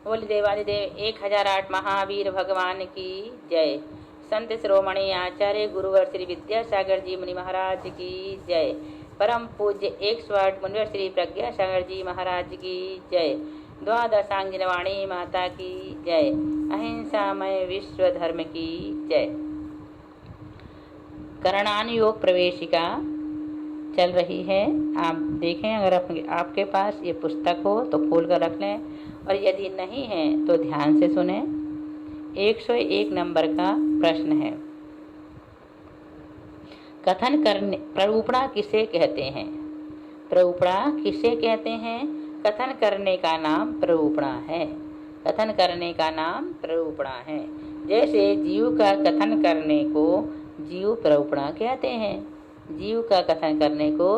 बोली देवादिदेव 1008 महावीर भगवान की जय। संत शिरोमणि आचार्य गुरुवर श्री विद्यासागर जी मुनि महाराज की जय। परम पूज्य 108 मुनिवर श्री प्रज्ञा सागर जी महाराज की जय। द्वादशांगिनवाणी माता की जय। अहिंसामय विश्व धर्म की जय। करणान योग प्रवेशिका चल रही है। आप देखें, अगर आपके पास ये पुस्तक हो तो खोल कर रख लें, और यदि नहीं है तो ध्यान से सुने। 101 नंबर का प्रश्न है, कथन करने प्ररूपणा किसे कहते हैं? प्ररूपणा किसे कहते हैं? कथन करने का नाम प्ररूपणा है। कथन करने का नाम प्ररूपणा है। जैसे जीव का कथन करने को जीव प्ररूपणा कहते हैं। जीव का कथन करने को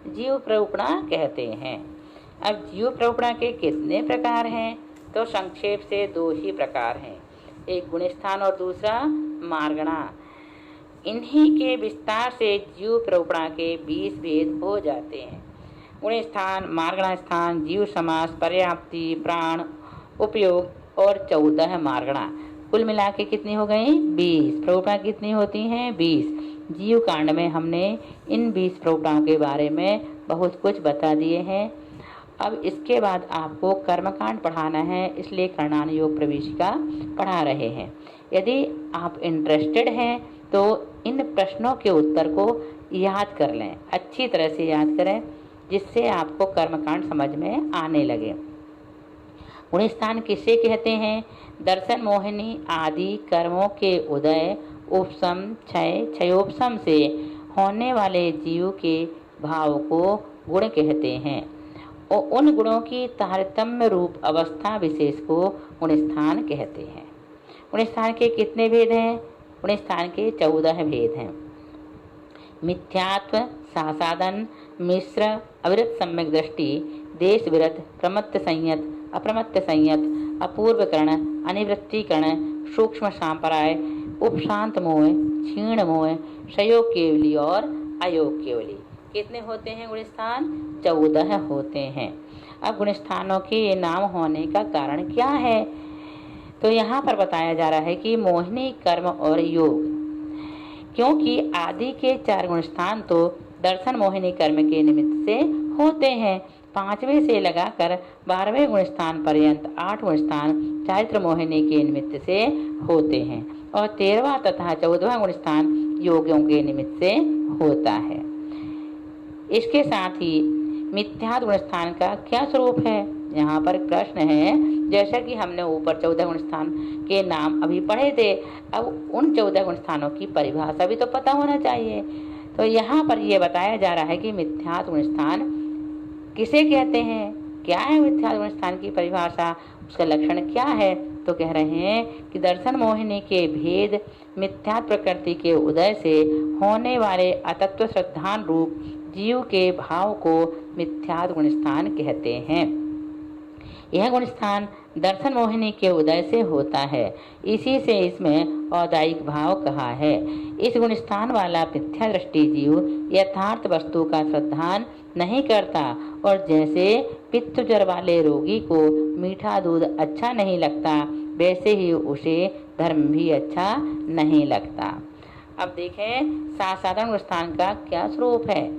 जीव प्ररूपणा कहते हैं। अब जीव प्ररूपणा के कितने प्रकार हैं? तो संक्षेप से 2 ही प्रकार हैं, एक गुणस्थान और दूसरा मार्गणा। इन्हीं के विस्तार से जीव प्ररूपणा के 20 भेद हो जाते हैं। गुणस्थान, मार्गणा स्थान, जीव समास, पर्याप्ति, प्राण, उपयोग और 14 मार्गणा। कुल मिला के कितनी हो गई? 20। प्ररूपणा कितनी होती हैं? 20। जीव कांड में हमने इन 20 प्ररूपणाओं के बारे में बहुत कुछ बता दिए हैं। अब इसके बाद आपको कर्मकांड पढ़ाना है, इसलिए करणान योग प्रवेशिका पढ़ा रहे हैं। यदि आप इंटरेस्टेड हैं तो इन प्रश्नों के उत्तर को याद कर लें, अच्छी तरह से याद करें, जिससे आपको कर्मकांड समझ में आने लगे। गुणस्थान किसे कहते हैं? दर्शन मोहिनी आदि कर्मों के उदय, उपशम, क्षय, क्षयोपशम से होने वाले जीव के भाव को गुण कहते हैं और उन गुणों की तारतम्य रूप अवस्था विशेष को गुणस्थान कहते हैं। गुणस्थान के कितने भेद हैं? गुणस्थान के 14 भेद हैं। मिथ्यात्व, सासादन, मिश्र, अविरत सम्यक दृष्टि, देश विरत, प्रमत्त संयत, अप्रमत्त संयत, अपूर्वकरण, अनिवृत्तिकरण, सूक्ष्म सांपराय, उपशांत मोह, क्षीण मोह, संयोग केवली और अयोग केवली। कितने होते हैं गुणस्थान? 14 होते हैं। अब गुणस्थानों के ये नाम होने का कारण क्या है? तो यहाँ पर बताया जा रहा है कि मोहिनी, कर्म और योग, क्योंकि आदि के 4 गुणस्थान तो दर्शन मोहिनी कर्म के निमित्त से होते हैं। 5वें से लगाकर 12वें गुणस्थान पर्यंत 8 गुणस्थान चारित्र मोहिनी के निमित्त से होते हैं और 13वां तथा 14वां गुणस्थान योगियों के निमित्त से होता है। इसके साथ ही मिथ्यात्व गुणस्थान का क्या स्वरूप है? यहाँ पर प्रश्न है। जैसा कि हमने ऊपर 14 गुणस्थान के नाम अभी पढ़े थे, अब उन 14 गुणस्थानों की परिभाषा भी तो पता होना चाहिए। तो यहाँ पर यह बताया जा रहा है कि मिथ्यात्व गुणस्थान किसे कहते हैं, क्या है मिथ्यात्व गुणस्थान की परिभाषा, उसका लक्षण क्या है? तो कह रहे हैं कि दर्शन मोहिनी के भेद मिथ्यात्व प्रकृति के उदय से होने वाले अतत्व श्रद्धान रूप जीव के भाव को मिथ्यात्व गुणस्थान कहते हैं। यह गुणस्थान दर्शन मोहिनी के उदय से होता है, इसी से इसमें औदायिक भाव कहा है। इस गुणस्थान वाला मिथ्या दृष्टि जीव यथार्थ वस्तु का श्रद्धान नहीं करता, और जैसे पित्त ज्वर वाले रोगी को मीठा दूध अच्छा नहीं लगता, वैसे ही उसे धर्म भी अच्छा नहीं लगता। अब देखें साधारण गुणस्थान का क्या स्वरूप है।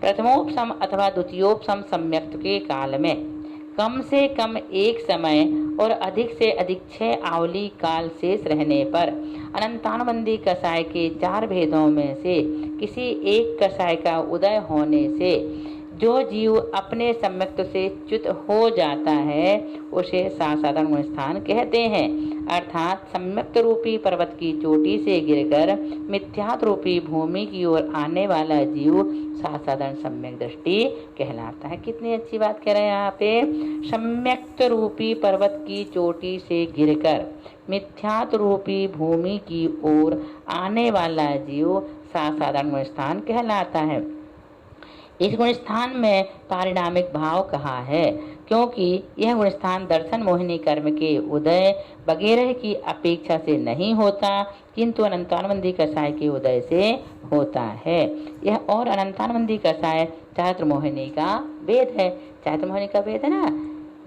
प्रथमोपशम अथवा द्वितीयोपशम सम्यक्त के काल में कम से कम एक समय और अधिक से अधिक 6 आवली काल शेष रहने पर अनंतानुबंधी कषाय के 4 भेदों में से किसी एक कषाय का उदय होने से जो जीव अपने सम्यक्त से च्युत हो जाता है उसे साधारण गुणस्थान कहते हैं। अर्थात सम्यक्त रूपी पर्वत की चोटी से गिरकर मिथ्यात्व रूपी भूमि की ओर आने वाला जीव साधारण सम्यक दृष्टि कहलाता है। कितनी अच्छी बात कह रहे हैं यहाँ पे। सम्यक्त रूपी पर्वत की चोटी से गिरकर मिथ्यात्व रूपी भूमि की ओर आने वाला जीव साधारण गुणस्थान कहलाता है। इस गुणस्थान में पारिणामिक भाव कहा है, क्योंकि यह गुणस्थान दर्शन मोहिनी कर्म के उदय वगैरह की अपेक्षा से नहीं होता, किंतु अनंतानुबंधी कषाय के उदय से होता है। यह अनंतानुबंधी कषाय चारित्र मोहिनी का वेद है। चारित्र मोहिनी का वेद है ना,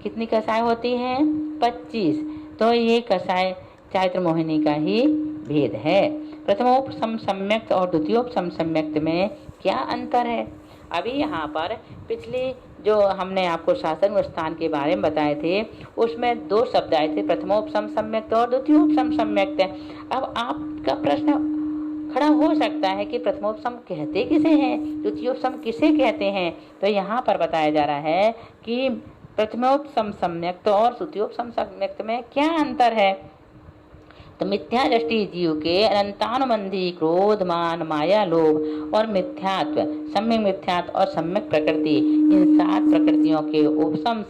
कितनी कसाय होती हैं? 25। तो ये कसाय चारित्र मोहिनी का ही भेद है। प्रथमोपसम सम्यक्त और द्वितीयोपसम सम्यक्त में क्या अंतर है? अभी यहाँ पर पिछली जो हमने आपको शासन स्थान के बारे में बताए थे उसमें 2 शब्द आए थे, प्रथमोपसम सम्यक्त और द्वितीयोपसम सम्यक्त। अब आपका प्रश्न खड़ा हो सकता है कि प्रथमोपसम कहते किसे हैं, द्वितीयोपसम किसे कहते हैं? तो यहाँ पर बताया जा रहा है कि प्रथमोपसम सम्यक्त और द्वितीयोपसम सम्यक्त में क्या अंतर है। तो मिथ्या दृष्टि जीव के अनंतानुबंधी क्रोध, मान, माया, लोभ और मिथ्यात्व, सम्यक मिथ्यात्व और सम्यक प्रकृति, इन 7 प्रकृतियों के उपसम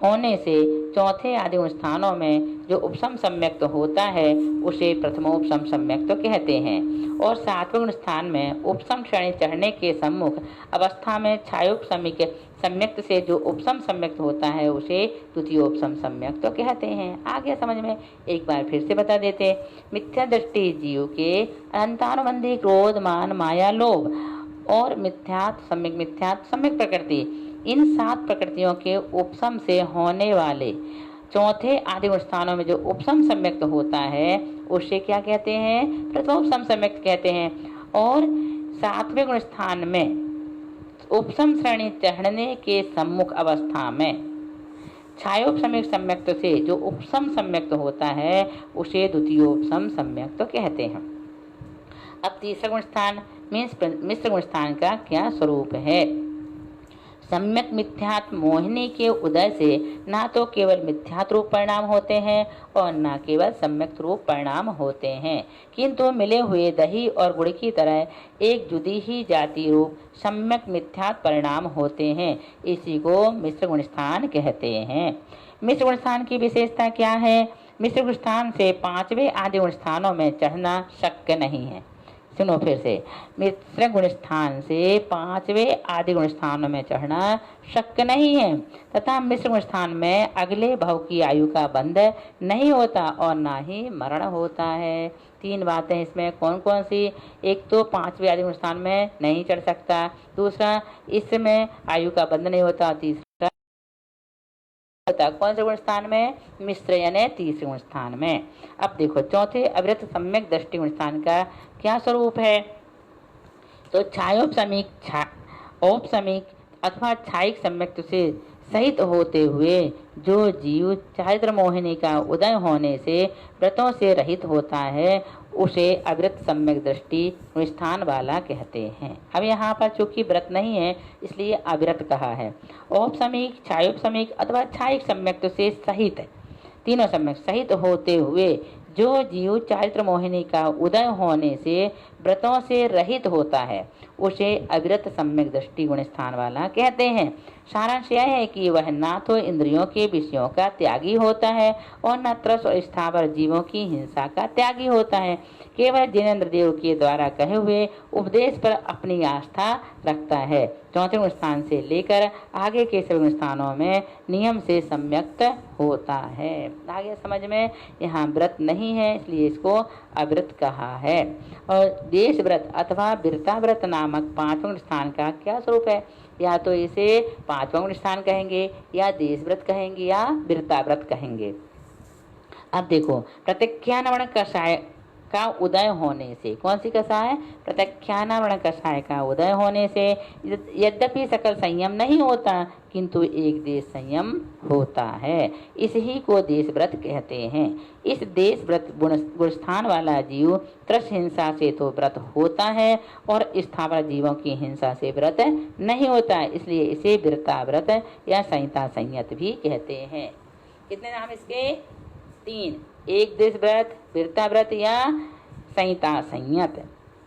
होने से चौथे आदि स्थानों में जो उपसम सम्यक्त होता है उसे प्रथमोपसम सम्यक्त कहते हैं। और 7वें स्थान में उपसम श्रेणी चढ़ने के सम्मुख अवस्था में छायोपसमिक सम्यक्त से जो उपसम सम्यक्त होता है उसे द्वितीयोपसम सम्यक्त कहते हैं। आगे समझ में एक बार फिर से बता देते। मिथ्या दृष्टि जीव के अनंतानुबंधी क्रोध, मान, माया, लोभ और मिथ्यात्व, सम्यक प्रकृति, इन 7 प्रकृतियों के उपसम से होने वाले चौथे आदि स्थानों में जो उपसम सम्यक्त होता है उसे क्या कहते हैं? प्रथमोपसम सम्यक्त कहते हैं। और 7वें गुण स्थान में उपसम श्रेणी चढ़ने के सम्मुख अवस्था में छायोपसमिक सम्यक्त से जो उपसम सम्यक्त होता है उसे द्वितीयोपसम सम्यक्त कहते हैं। अब तीसरा गुण स्थान मिश्र गुण स्थान का क्या स्वरूप है? सम्यक मिथ्यात्व मोहिनी के उदय से ना तो केवल मिथ्यात्व रूप परिणाम होते हैं और ना केवल सम्यक रूप परिणाम होते हैं, किंतु मिले हुए दही और गुड़ की तरह एक जुदी ही जाति रूप सम्यक मिथ्यात्व परिणाम होते हैं। इसी को मिश्र गुण स्थान कहते हैं। मिश्र गुण स्थान की विशेषता क्या है? मिश्र गुण स्थान से 5वें आदि गुण स्थानों में चढ़ना शक्य नहीं है। सुनो फिर से, मिश्र गुण स्थान से 5वें आदि गुण स्थानों में चढ़ना शक्य नहीं है तथा मिश्र गुण स्थान में अगले भव की आयु का बंध नहीं होता और ना ही मरण होता है। 3 बातें इसमें कौन कौन सी? एक तो 5वें आदि गुण स्थान में नहीं चढ़ सकता, दूसरा इसमें आयु का बंध नहीं होता, तीसरा कौन से गुण स्थान में? मिश्र यानी तीसरे गुण स्थान में। अब देखो चौथे अविरत सम्यक दृष्टि गुण स्थान का क्या स्वरूप है? तो छायोपसमिक, औपसमिक अथवा छायिक सम्यक्त से सहित होते हुए जो जीव चारित्र मोहिनी का उदय होने से व्रतों से रहित होता है उसे अविरत सम्यक दृष्टि स्थान वाला कहते हैं। अब यहाँ पर चूंकि व्रत नहीं है इसलिए अविरत कहा है। औपसमिक, छायोपसमिक अथवा छायिक सम्यक्त से सहित, तीनों सम्यक सहित होते हुए जो जीव चारित्र मोहिनी का उदय होने से व्रतों से रहित होता है उसे अविरत सम्यक दृष्टि गुण स्थान वाला कहते हैं। सारांश यह है कि वह ना तो इंद्रियों के विषयों का त्यागी होता है और न त्रस और स्थावर जीवों की हिंसा का त्यागी होता है, केवल जिनेंद्र देव के द्वारा कहे हुए उपदेश पर अपनी आस्था रखता है। चौथे स्थान से लेकर आगे के सभी स्थानों में नियम से सम्यक्त होता है। आगे समझ में, यहाँ व्रत नहीं है इसलिए इसको अव्रत कहा है। और देश व्रत अथवा वीरता व्रत नामक 5वें स्थान का क्या स्वरूप है? या तो इसे 5वां स्थान कहेंगे या देश व्रत कहेंगे या वीरता व्रत कहेंगे। अब देखो, प्रत्यख्यानवण कषाय का उदय होने से, कौन सी कषाय? प्रत्यख्यानवण कषाय का उदय होने से यद्यपि सकल संयम नहीं होता किंतु एक देश संयम होता है, इसी को देश व्रत कहते हैं। इस देश व्रत गुणस्थान वाला जीव त्रस हिंसा से तो व्रत होता है और स्थावर जीवों की हिंसा से व्रत नहीं होता, इसलिए इसे वीरता व्रत या संहिता संयत भी कहते हैं। कितने नाम इसके? 3, एक देश व्रत, वीरता व्रत या संहिता संयत।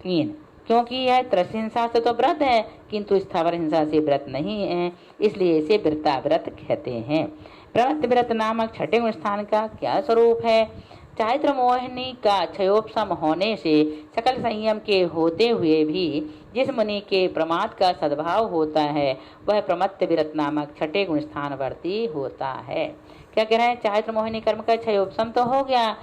3, क्योंकि यह त्रस हिंसा से तो व्रत है किंतु स्थावर हिंसा से व्रत नहीं है, इसलिए इसे वीरता व्रत कहते हैं। प्रवृत्ति व्रत नामक 6ठे गुण स्थान का क्या स्वरूप है? चारित्र मोहिनी का क्षयोपशम होने से सकल संयम के होते हुए भी जिस मुनि के प्रमाद का सद्भाव होता है वह प्रमत्त व्रत नामक 6ठे गुण स्थान वर्ती होता है। क्या कह रहे हैं? चारित्र मोहिनी कर्म का क्षयोपशम तो हो गया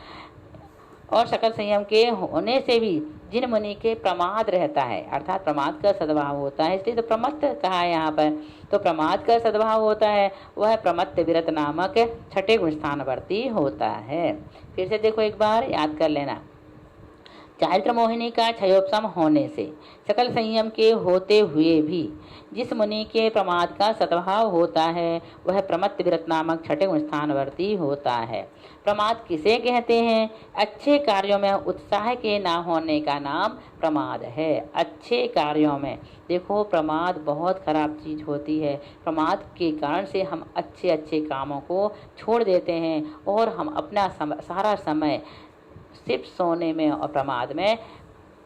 और सकल संयम के होने से भी जिन मुनि के प्रमाद रहता है, अर्थात प्रमाद का सद्भाव होता है, इसलिए तो प्रमत्त कहा है यहाँ पर। तो प्रमाद का सद्भाव होता है वह प्रमत्त विरत नामक छठे गुण स्थानवर्ती होता है। फिर से देखो एक बार याद कर लेना। चारित्र मोहिनी का क्षयोपशम होने से सकल संयम के होते हुए भी जिस मुनि के प्रमाद का सद्भाव होता है वह प्रमत्त विरत नामक छठे गुण स्थानवर्ती होता है। प्रमाद किसे कहते हैं? अच्छे कार्यों में उत्साह के ना होने का नाम प्रमाद है। अच्छे कार्यों में देखो, प्रमाद बहुत खराब चीज होती है। प्रमाद के कारण से हम अच्छे अच्छे कामों को छोड़ देते हैं और हम अपना सारा समय सिर्फ सोने में और प्रमाद में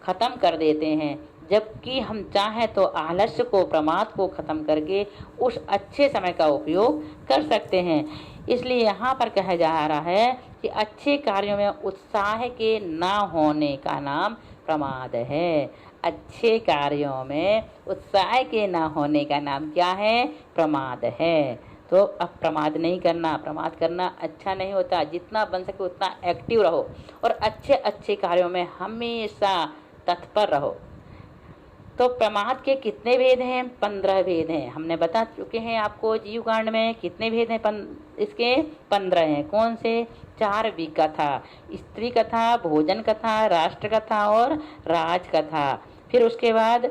खत्म कर देते हैं, जबकि हम चाहें तो आलस्य को, प्रमाद को खत्म करके उस अच्छे समय का उपयोग कर सकते हैं। इसलिए यहाँ पर कहा जा रहा है कि अच्छे कार्यों में उत्साह के ना होने का नाम प्रमाद है। अच्छे कार्यों में उत्साह के ना होने का नाम क्या है? प्रमाद है। तो अब प्रमाद नहीं करना, प्रमाद करना अच्छा नहीं होता। जितना बन सके उतना एक्टिव रहो और अच्छे अच्छे कार्यों में हमेशा तत्पर रहो। तो प्रमाद के कितने भेद हैं? 15 भेद हैं। हमने बता चुके हैं आपको जीव कांड में कितने भेद हैं। इसके 15 हैं। कौन से? 4 विकथा, स्त्री कथा, भोजन कथा, राष्ट्र कथा और राज कथा। फिर उसके बाद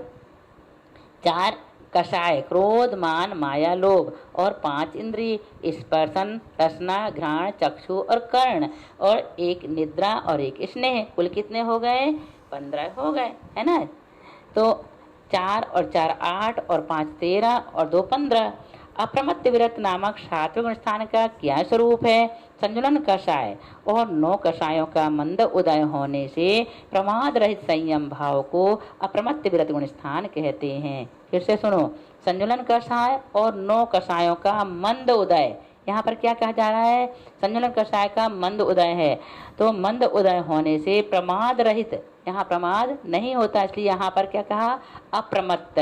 4 कषाय, क्रोध, मान, माया, लोभ, और 5 इंद्रिय, स्पर्शन, रसना, घ्राण, चक्षु और कर्ण, और 1 निद्रा और 1 स्नेह। कुल कितने हो गए? 15 हो गए, है ना। तो 4 और 4 8 और 5 13 और 2 15। अप्रमत्त विरत नामक 7वें गुण स्थान का क्या स्वरूप है? संजुलन कषाय और 9 कषायों का मंद उदय होने से प्रमाद रहित संयम भाव को अप्रमत्त विरत गुण स्थान कहते हैं। फिर से सुनो, संजुलन कषाय और 9 कषायों का मंद उदय। यहाँ पर क्या कहा जा रहा है? संजुलन कषाय का मंद उदय है। तो मंद उदय होने से प्रमाद रहित, यहाँ प्रमाद नहीं होता, इसलिए यहाँ पर क्या कहा? अप्रमत्त।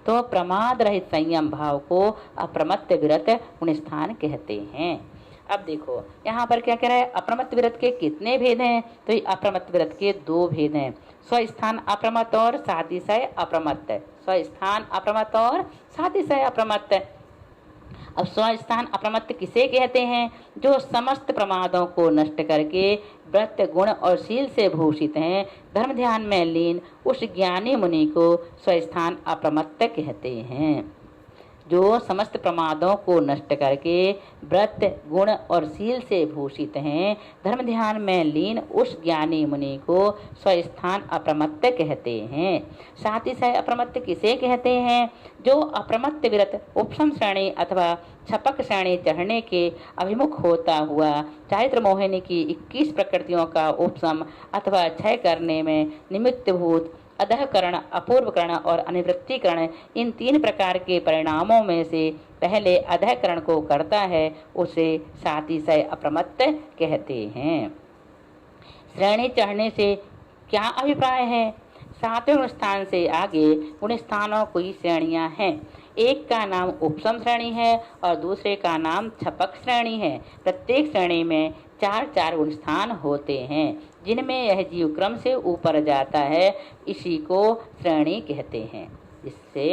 तो प्रमाद रहित संयम भाव को अप्रमत्त विरत गुण स्थान कहते हैं। अब देखो यहाँ पर क्या कह रहा है? अप्रमत्त विरत के कितने भेद हैं? तो ये अप्रमत्त विरत के 2 भेद हैं, स्वस्थान अप्रमत्त और सातिशय अप्रमत्त। स्वस्थान अप्रमत्त और सातिशय अप्रमत्त। अब स्वस्थान अप्रमत्त किसे कहते हैं? जो समस्त प्रमादों को नष्ट करके व्रत, गुण और शील से भूषित हैं, धर्म ध्यान में लीन उस ज्ञानी मुनि को स्वस्थान अप्रमत्त कहते हैं। जो समस्त प्रमादों को नष्ट करके व्रत, गुण और शील से भूषित हैं, धर्म ध्यान में लीन उस ज्ञानी मुनि को स्वस्थान अप्रमत्त कहते हैं। सातिशय अप्रमत्त किसे कहते हैं? जो अप्रमत्त विरत उपशम श्रेणी अथवा छपक श्रेणी चढ़ने के अभिमुख होता हुआ चारित्र मोहिनी की 21 प्रकृतियों का उपशम अथवा क्षय करने में निमित्तभूत अधःकरण, अपूर्वकरण और अनिवृत्तिकरण, इन 3 प्रकार के परिणामों में से पहले अधःकरण को करता है, उसे सातिशय अप्रमत्त कहते हैं। श्रेणी चढ़ने से क्या अभिप्राय है? 7वें गुण स्थान से आगे गुण स्थानों की श्रेणियां हैं। एक का नाम उपशम श्रेणी है और दूसरे का नाम छपक श्रेणी है। प्रत्येक श्रेणी में 4-4 गुण स्थान होते हैं, जिनमें यह जीव क्रम से ऊपर जाता है, इसी को श्रेणी कहते हैं। इससे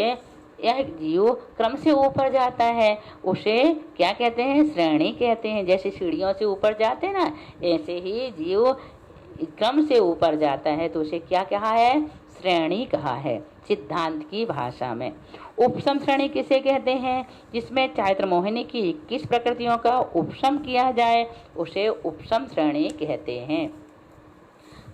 यह जीव क्रम से ऊपर जाता है, उसे क्या कहते हैं? श्रेणी कहते हैं। जैसे सीढ़ियों से ऊपर जाते हैं ना, ऐसे ही जीव क्रम से ऊपर जाता है तो उसे क्या कहा है? श्रेणी कहा है सिद्धांत की भाषा में। उपशम श्रेणी किसे कहते हैं? जिसमें चारित्र मोहिनी की 21 प्रकृतियों का उपशम किया जाए, उसे उपशम श्रेणी कहते हैं।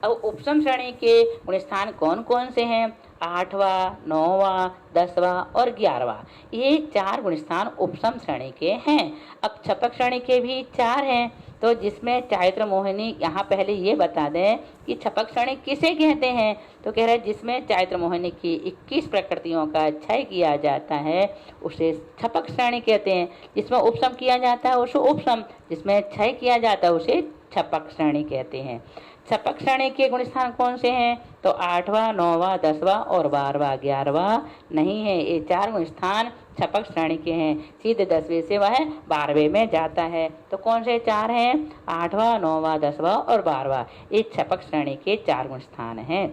अब उपशम श्रेणी के गुण स्थान कौन कौन से हैं? 8वां, 9वां, 10वां और 11वां, ये 4 गुण स्थान उपशम श्रेणी के हैं। अब छपक श्रेणी के भी 4 हैं। तो जिसमें चारित्र मोहिनी, यहाँ पहले ये बता दें कि छपक श्रेणी किसे कहते हैं? तो कह रहे हैं जिसमें चारित्र मोहिनी की 21 प्रकृतियों का क्षय किया जाता है, उसे छपक श्रेणी कहते हैं। जिसमें उपशम किया जाता है उसे उपशम, जिसमें क्षय किया जाता है उसे छपक श्रेणी कहते हैं। छपक श्रेणी के गुण स्थान कौन से हैं? तो 8वां, 9वां, 10वां और 12वां, 11वां नहीं है। ये 4 गुण स्थान छपक श्रेणी के हैं। सीधे 10वें से वह 12वें में जाता है। तो कौन से 4 हैं? 8वां, 9वां, 10वां और 12वां, ये छपक श्रेणी के 4 गुण स्थान हैं।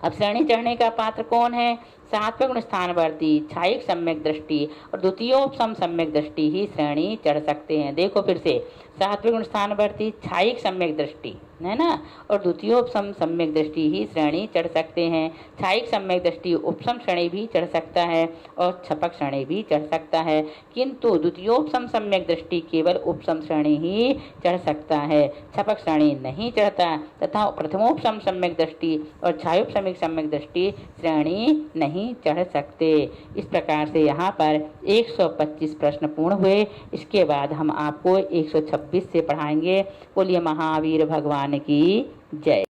अब श्रेणी चढ़ने का पात्र कौन है? सात्विक गुण स्थानवर्ती, छायिक सम्यक दृष्टि और द्वितीयोपम सम्यक दृष्टि ही श्रेणी चढ़ सकते हैं। देखो फिर से, सात्विक गुण स्थानवर्ती, छायिक सम्यक दृष्टि है ना, और द्वितीयोपम सम्यक दृष्टि ही श्रेणी चढ़ सकते हैं। छायिक सम्यक दृष्टि उपसम श्रेणी भी चढ़ सकता है और छपक श्रेणी भी चढ़ सकता है, किंतु द्वितीयोपम सम्यक दृष्टि केवल उपसम श्रेणी ही चढ़ सकता है, छपक श्रेणी नहीं चढ़ता, तथा प्रथमोपसम सम्यक दृष्टि और छायोपसमिक सम्यक दृष्टि श्रेणी नहीं चढ़ सकते। इस प्रकार से यहाँ पर 125 प्रश्न पूर्ण हुए। इसके बाद हम आपको 126 से पढ़ाएंगे। बोलिए महावीर भगवान की जय।